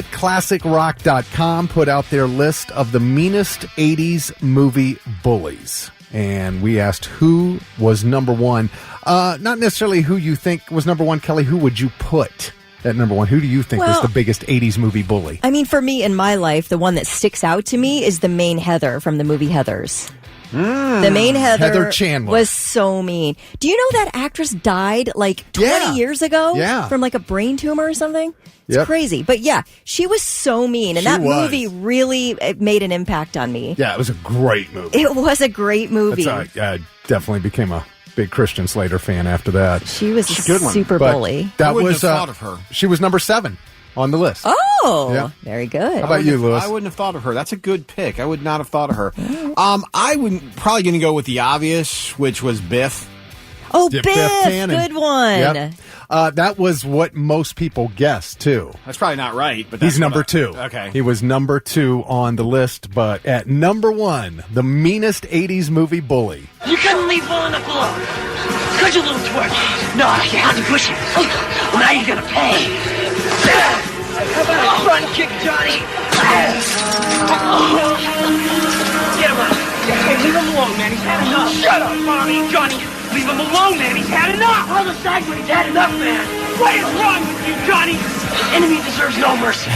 ClassicRock.com put out their list of the meanest 80s movie bullies. And we asked who was number one. Not necessarily who you think was number one, Kelly. Who would you put at number one? Who do you think was the biggest 80s movie bully? I mean, for me, in my life, the one that sticks out to me is the main Heather from the movie Heathers. The main Heather Chandler was so mean. Do you know that actress died like 20 years ago? Yeah. From like a brain tumor or something? It's crazy. But yeah, she was so mean. And movie really made an impact on me. Yeah, it was a great movie. It was a great movie. I definitely became a big Christian Slater fan after that. She was a super bully. That I wouldn't was, have thought of her. She was number 7 on the list. Oh, very good. How about you, Lewis? I wouldn't have thought of her. That's a good pick. I would not have thought of her. I would probably going to go with the obvious, which was Biff. Oh, Biff, good one. Yep. That was what most people guessed, too. That's probably not right, but that's he's number 2. Okay. He was number 2 on the list, but at number 1, the meanest 80s movie bully. You couldn't leave well enough alone. Could you, little twerp? No, you had to push it. Well, now you're going to pay. How about a front kick, Johnny? Get him out. Hey, leave him alone, man. He's had enough. Shut up, Mommy. Johnny, leave him alone, man. He's had enough. On the side when he's had enough, man. What is wrong with you, Johnny? The enemy deserves no mercy.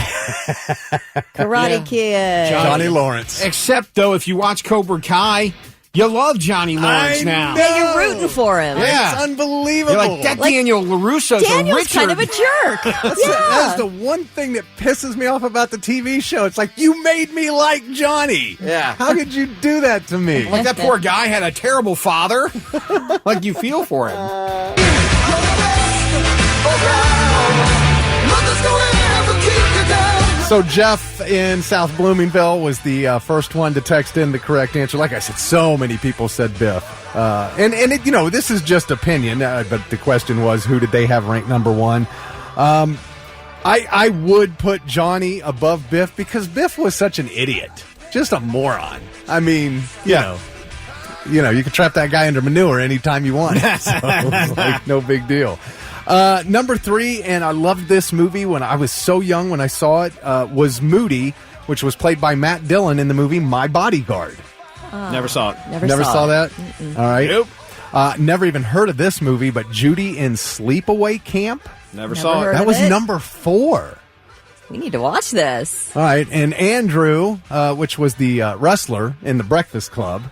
Karate Kid. Johnny Lawrence. Except, though, if you watch Cobra Kai, you love Johnny Lawrence now. Yeah, you're rooting for him. Yeah. It's unbelievable. You're like, that Daniel LaRusso's Daniel's a Richard. kind of a jerk. That's the one thing that pisses me off about the TV show. It's like, you made me like Johnny. Yeah. How could you do that to me? Like that poor guy had a terrible father. Like you feel for him. So Jeff in South Bloomingville was the first one to text in the correct answer. Like I said, so many people said Biff. And it, this is just opinion, but the question was, who did they have ranked number 1? I would put Johnny above Biff because Biff was such an idiot. Just a moron. I mean, you know, you can trap that guy under manure anytime you want. So it's like no big deal. Number 3, and I loved this movie when I was so young when I saw it, was Moody, which was played by Matt Dillon in the movie My Bodyguard. Never saw it. Never saw that? Mm-mm. All right. Nope. Never even heard of this movie, but Judy in Sleepaway Camp. Never saw it. That was number 4. We need to watch this. All right. And Andrew, which was the wrestler in the Breakfast Club.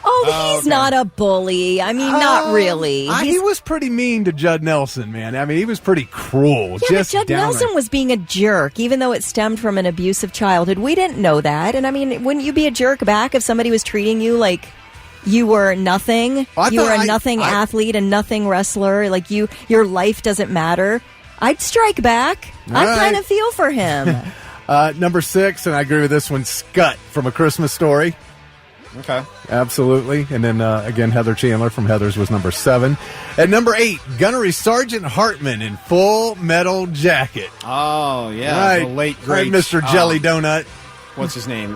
Oh, he's not a bully. I mean, not really. He was pretty mean to Judd Nelson, man. I mean, he was pretty cruel. Yeah, but Judd Nelson was being a jerk, even though it stemmed from an abusive childhood. We didn't know that. And I mean, wouldn't you be a jerk back if somebody was treating you like you were nothing? You were a nothing athlete, a nothing wrestler. Like your life doesn't matter. I'd strike back. I kind of feel for him. Number 6, and I agree with this one, Scut from A Christmas Story. Okay. Absolutely. And then, again, Heather Chandler from Heathers was number 7. At number 8, Gunnery Sergeant Hartman in Full Metal Jacket. Oh, yeah. Right. The late, great. Right, Mr. Jelly Donut. What's his name?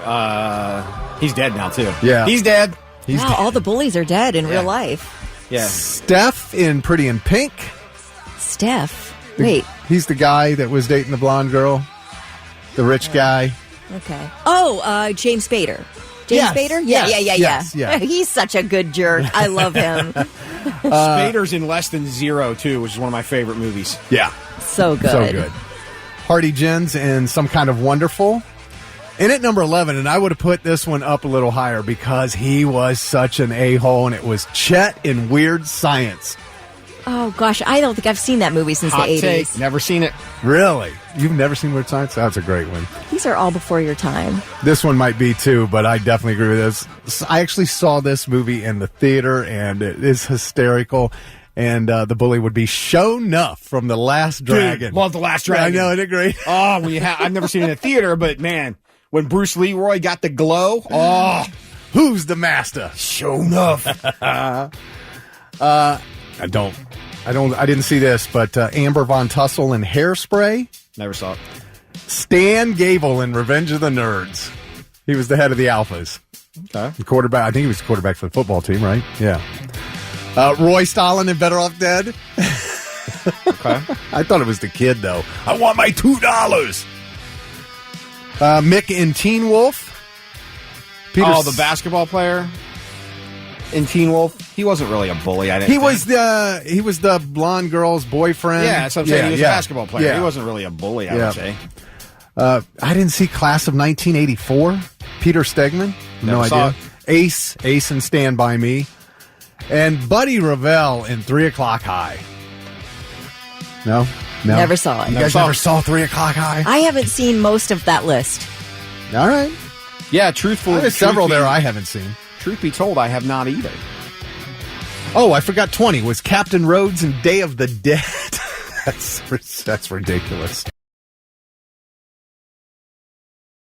He's dead now, too. Yeah. He's dead. Wow, all the bullies are dead in real life. Yeah. Steph in Pretty in Pink. Steph? Wait. He's the guy that was dating the blonde girl. The rich guy. Okay. Oh, James Spader. James Spader? Yeah. Yes. He's such a good jerk. I love him. Spader's in Less Than Zero, too, which is one of my favorite movies. Yeah. So good. So good. Hardy Jens in Some Kind of Wonderful. And at number 11, and I would have put this one up a little higher because he was such an a-hole, and it was Chet in Weird Science. Oh, gosh. I don't think I've seen that movie since Hot the 80s. take. Never seen it. Really? You've never seen Weird Science? That's a great one. These are all before your time. This one might be too, but I definitely agree with this. I actually saw this movie in the theater, and it is hysterical. And the bully would be Sho'nuff from The Last Dragon. Dude, love The Last Dragon. I know, isn't it great? Oh, I've never seen it in a theater, but man, when Bruce Leroy got the glow, who's the master? Sho'nuff. I didn't see this, but Amber Von Tussle in Hairspray. Never saw it. Stan Gable in Revenge of the Nerds. He was the head of the Alphas. Okay. The quarterback. I think he was the quarterback for the football team, right? Yeah. Roy Stalin in Better Off Dead. Okay. I thought it was the kid, though. I want my $2. Mick in Teen Wolf. The basketball player in Teen Wolf. He wasn't really a bully. I didn't. He was the blonde girl's boyfriend. Yeah, so I'm saying he was a basketball player. Yeah. He wasn't really a bully. I would say. I didn't see Class of 1984. Peter Stegman. No idea. Ace and Stand By Me. And Buddy Revell in 3 O'Clock High. No? Never saw it. You guys never saw 3 O'Clock High? I haven't seen most of that list. All right. Yeah, truthfully. There's several there I haven't seen. Truth be told, I have not either. Oh, I forgot 20 was Captain Rhodes and Day of the Dead. That's ridiculous.